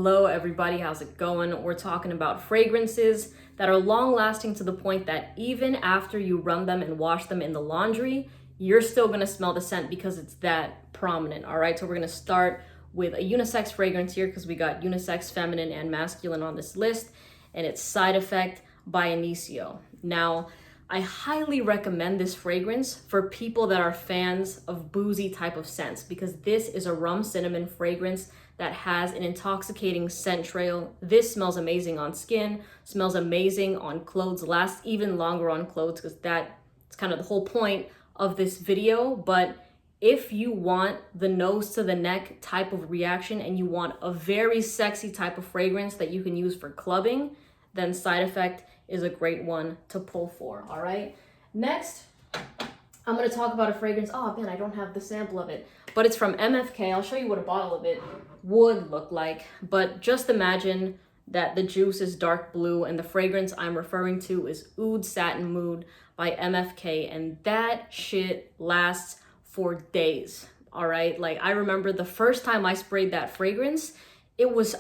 Hello everybody, how's it going? We're talking about fragrances that are long lasting to the point that even after you run them and wash them in the laundry, you're still gonna smell the scent because it's that prominent, all right? So we're gonna start with a unisex fragrance here because we got unisex, feminine, and masculine on this list, and it's Side Effect by Inicio. Now, I highly recommend this fragrance for people that are fans of boozy type of scents because this is a rum cinnamon fragrance that has an intoxicating scent trail. This smells amazing on skin, smells amazing on clothes, lasts even longer on clothes because that's kind of the whole point of this video. But if you want the nose to the neck type of reaction and you want a very sexy type of fragrance that you can use for clubbing, then Side Effect is a great one to pull for, all right? Next, I'm gonna talk about a fragrance. Oh man, I don't have the sample of it, but it's from MFK. I'll show you what a bottle of it would look like, but just imagine that the juice is dark blue and the fragrance I'm referring to is Oud Satin Mood by MFK, and that shit lasts for days, all right? Like, I remember the first time I sprayed that fragrance,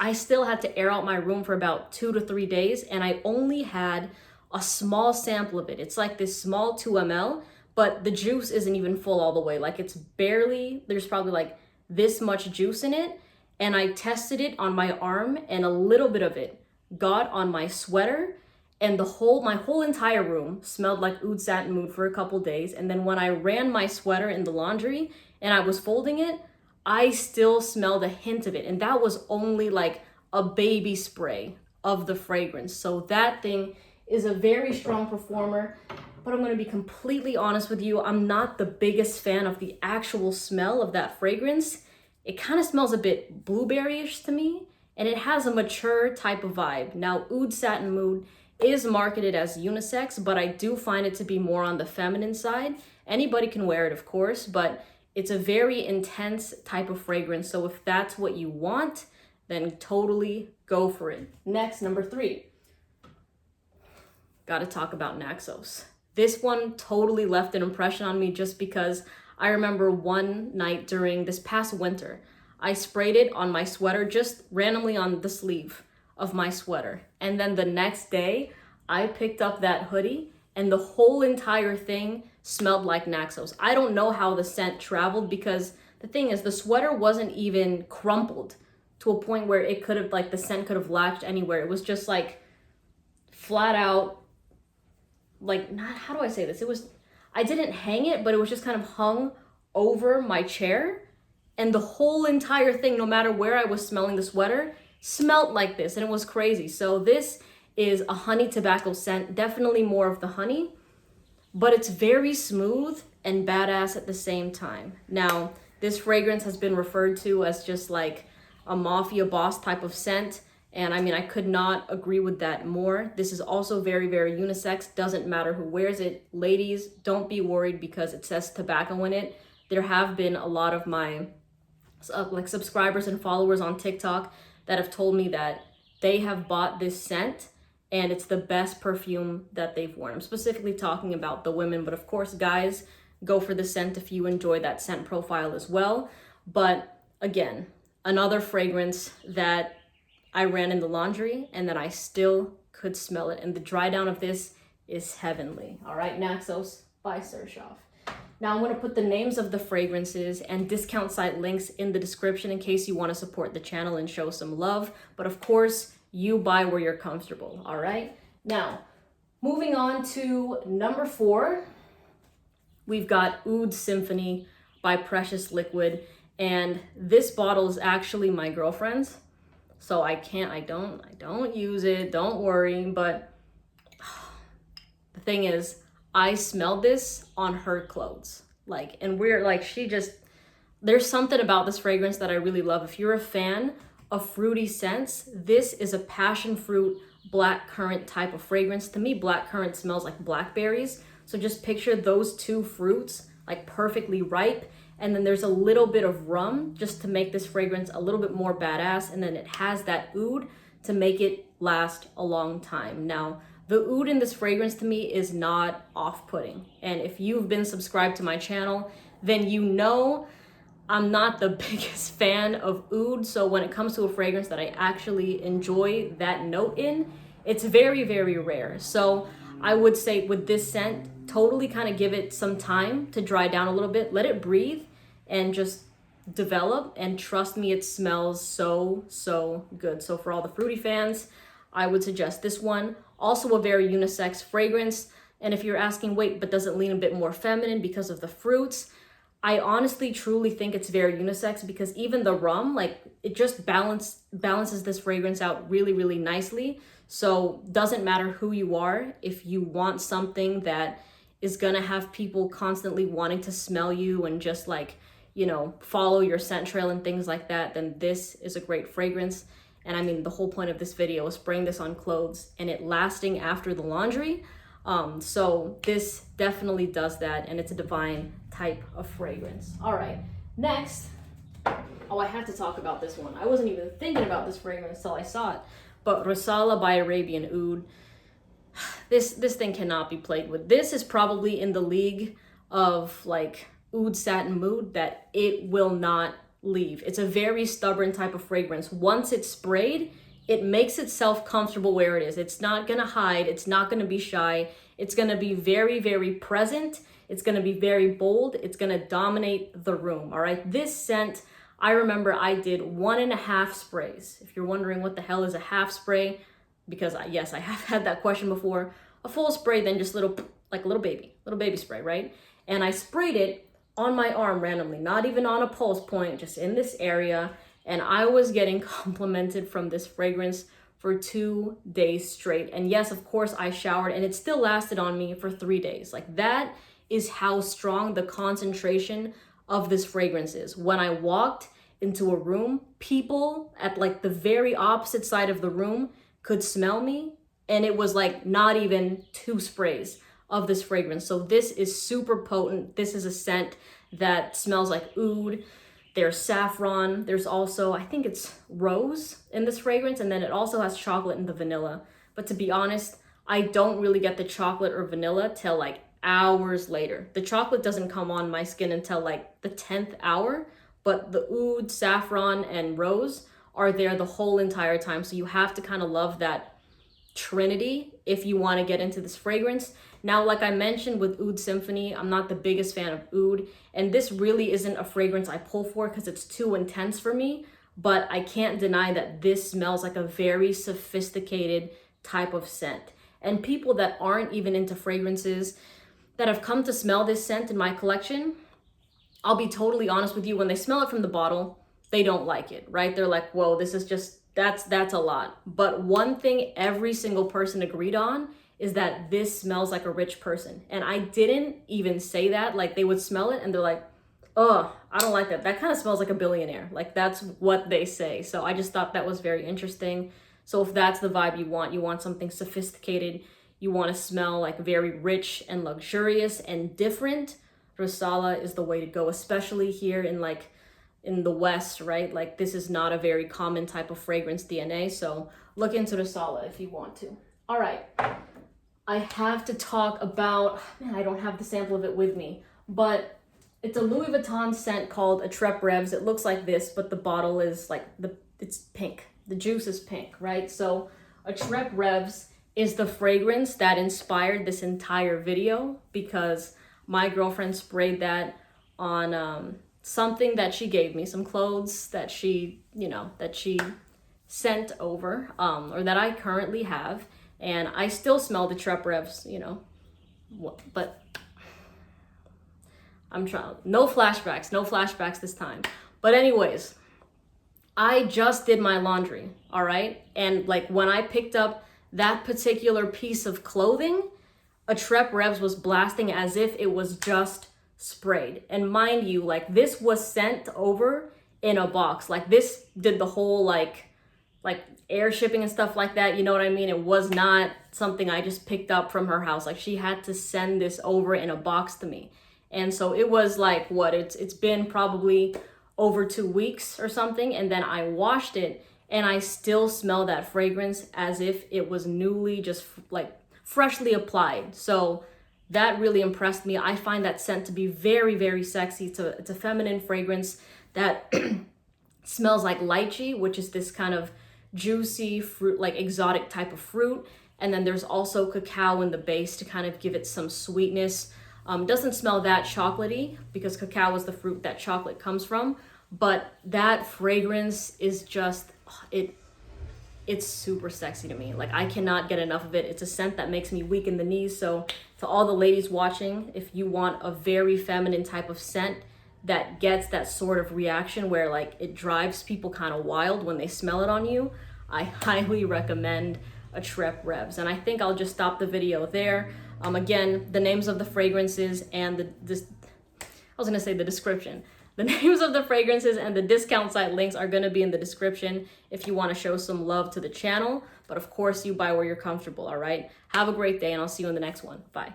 I still had to air out my room for about 2 to 3 days, and I only had a small sample of it. It's like this small 2 ml, but the juice isn't even full all the way. Like, it's barely, there's probably like this much juice in it, and I tested it on my arm, and a little bit of it got on my sweater, and my whole entire room smelled like Oud Satin Mood for a couple days. And then when I ran my sweater in the laundry and I was folding it, I still smelled a hint of it, and that was only like a baby spray of the fragrance. So that thing is a very strong performer, but I'm gonna be completely honest with you, I'm not the biggest fan of the actual smell of that fragrance. It kind of smells a bit blueberry-ish to me, and it has a mature type of vibe. Now, Oud Satin Mood is marketed as unisex, but I do find it to be more on the feminine side. Anybody can wear it, of course, but it's a very intense type of fragrance. So if that's what you want, then totally go for it. Next, number 3. Gotta talk about Naxos. This one totally left an impression on me just because I remember one night during this past winter, I sprayed it on my sweater, just randomly on the sleeve of my sweater. And then the next day, I picked up that hoodie and the whole entire thing smelled like Naxos. I don't know how the scent traveled because the thing is, the sweater wasn't even crumpled to a point where it could have, like, the scent could have latched anywhere. It was just like flat out, like, not, how do I say this? I didn't hang it, but it was just kind of hung over my chair. And the whole entire thing, no matter where I was smelling the sweater, smelled like this, and it was crazy. So this is a honey tobacco scent, definitely more of the honey, but it's very smooth and badass at the same time. Now, this fragrance has been referred to as just like a mafia boss type of scent, and I mean, I could not agree with that more. This is also very, very unisex, doesn't matter who wears it. Ladies, don't be worried because it says tobacco in it. There have been a lot of my like subscribers and followers on TikTok that have told me that they have bought this scent and it's the best perfume that they've worn. I'm specifically talking about the women, but of course, guys, go for the scent if you enjoy that scent profile as well. But again, another fragrance that I ran in the laundry and that I still could smell it. And the dry down of this is heavenly. All right, Naxos by Sershoff. Now I'm gonna put the names of the fragrances and discount site links in the description in case you wanna support the channel and show some love. But of course, you buy where you're comfortable, all right? Now, moving on to number 4, we've got Oud Symphony by Precious Liquid. And this bottle is actually my girlfriend's. So I don't use it, don't worry. But the thing is, I smelled this on her clothes. Like, and we're like, there's something about this fragrance that I really love. If you're a fan of fruity scents, this is a passion fruit black currant type of fragrance. To me, black currant smells like blackberries. So just picture those two fruits like perfectly ripe. And then there's a little bit of rum just to make this fragrance a little bit more badass. And then it has that oud to make it last a long time. Now, the oud in this fragrance to me is not off-putting. And if you've been subscribed to my channel, then you know I'm not the biggest fan of oud, so when it comes to a fragrance that I actually enjoy that note in, it's very, very rare. So I would say with this scent, totally kind of give it some time to dry down a little bit, let it breathe and just develop, and trust me, it smells so, so good. So for all the fruity fans, I would suggest this one. Also a very unisex fragrance. And if you're asking, wait, but does it lean a bit more feminine because of the fruits? I honestly, truly think it's very unisex, because even the rum, like, it just balances this fragrance out really, really nicely. So doesn't matter who you are, if you want something that is gonna have people constantly wanting to smell you and just like, you know, follow your scent trail and things like that, then this is a great fragrance. And I mean, the whole point of this video is spraying this on clothes and it lasting after the laundry. So this definitely does that, and it's a divine type of fragrance. All right, next. Oh, I have to talk about this one. I wasn't even thinking about this fragrance till I saw it. But Resala by Arabian Oud. This thing cannot be played with. This is probably in the league of like Oud Satin Mood that it will not leave. It's a very stubborn type of fragrance. Once it's sprayed, it makes itself comfortable where it is. It's not gonna hide, it's not gonna be shy. It's gonna be very, very present. It's gonna be very bold. It's gonna dominate the room, all right? This scent, I remember I did 1.5 sprays. If you're wondering what the hell is a half spray, because yes, I have had that question before. A full spray, then just little, like a little baby spray, right? And I sprayed it on my arm randomly, not even on a pulse point, just in this area. And I was getting complimented from this fragrance for 2 days straight. And yes, of course, I showered and it still lasted on me for 3 days. Like, that is how strong the concentration of this fragrance is. When I walked into a room, people at like the very opposite side of the room could smell me. And it was like not even 2 sprays of this fragrance. So this is super potent. This is a scent that smells like oud. There's saffron. There's also, I think it's rose in this fragrance. And then it also has chocolate and the vanilla. But to be honest, I don't really get the chocolate or vanilla till like hours later. The chocolate doesn't come on my skin until like the 10th hour, but the oud, saffron, and rose are there the whole entire time. So you have to kind of love that trinity if you want to get into this fragrance. Now, like I mentioned with Oud Symphony, I'm not the biggest fan of oud, and this really isn't a fragrance I pull for because it's too intense for me, but I can't deny that this smells like a very sophisticated type of scent. And people that aren't even into fragrances that have come to smell this scent in my collection, I'll be totally honest with you, when they smell it from the bottle, they don't like it, right? They're like, whoa, this is just, that's a lot. But one thing every single person agreed on is that this smells like a rich person. And I didn't even say that. Like, they would smell it and they're like, oh, I don't like that. That kind of smells like a billionaire. Like, that's what they say. So I just thought that was very interesting. So if that's the vibe you want something sophisticated, you want to smell like very rich and luxurious and different, Rasala is the way to go, especially here in like in the West, right? Like, this is not a very common type of fragrance DNA. So look into Rasala if you want to. All right. I have to talk about, man, I don't have the sample of it with me, but it's a Louis Vuitton scent called Attrape Rêves. It looks like this, but the bottle is like, it's pink. The juice is pink, right? So Attrape Rêves is the fragrance that inspired this entire video, because my girlfriend sprayed that on something that she gave me, some clothes that she, that she sent over, or that I currently have. And I still smell the Attrape Rêves, but I'm trying, no flashbacks this time. But anyways, I just did my laundry, all right? And like, when I picked up that particular piece of clothing, Attrape Rêves was blasting as if it was just sprayed. And mind you, like, this was sent over in a box. Like, this did the whole like air shipping and stuff like that, you know what I mean? It was not something I just picked up from her house. Like, she had to send this over in a box to me. And so it was like, what, it's been probably over 2 weeks or something, and then I washed it and I still smell that fragrance as if it was newly just like freshly applied. So that really impressed me. I find that scent to be very, very sexy. It's a feminine fragrance that smells like lychee, which is this kind of juicy fruit, like exotic type of fruit. And then there's also cacao in the base to kind of give it some sweetness. Doesn't smell that chocolatey because cacao is the fruit that chocolate comes from, but that fragrance is just, it's super sexy to me. Like, I cannot get enough of it. It's a scent that makes me weak in the knees. So to all the ladies watching, if you want a very feminine type of scent that gets that sort of reaction where like it drives people kind of wild when they smell it on you, I highly recommend Attrape Rêves. And I think I'll just stop the video there. Again, the names of the fragrances and the description. The names of the fragrances and the discount site links are going to be in the description if you want to show some love to the channel. But of course, you buy where you're comfortable, all right? Have a great day, and I'll see you in the next one. Bye.